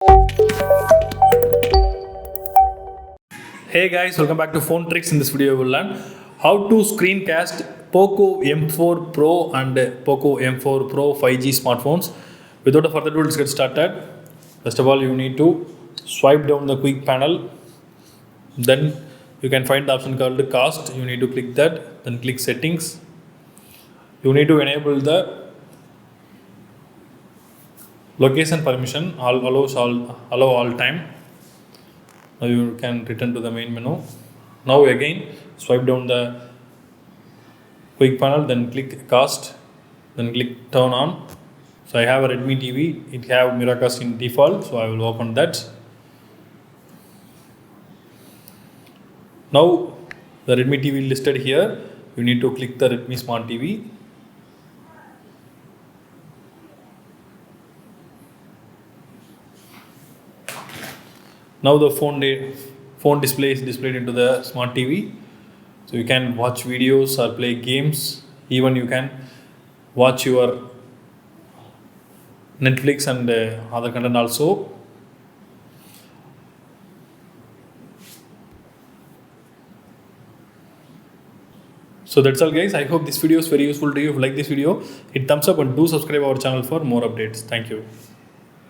Hey guys, welcome back to Phone Tricks. In this video, we will learn how to screencast Poco M4 Pro and Poco M4 Pro 5G smartphones. Without further ado, let's get started. First of all, you need to swipe down the quick panel. Then you can find the option called cast. You need to click that. Then click settings. You need to enable the location permission. Allow all time. Now you can return to the main menu. Now again swipe down the quick panel, then click cast, then click turn on. So I have a Redmi TV, it have Miracast in default, so I will open that. Now the Redmi TV listed here, you need to click the Redmi Smart TV. Now the phone display is displayed into the smart TV, so you can watch videos or play games. Even you can watch your Netflix and other content also. So that's all guys. I hope this video is very useful to you. If you like this video, hit thumbs up and do subscribe our channel for more updates. Thank you.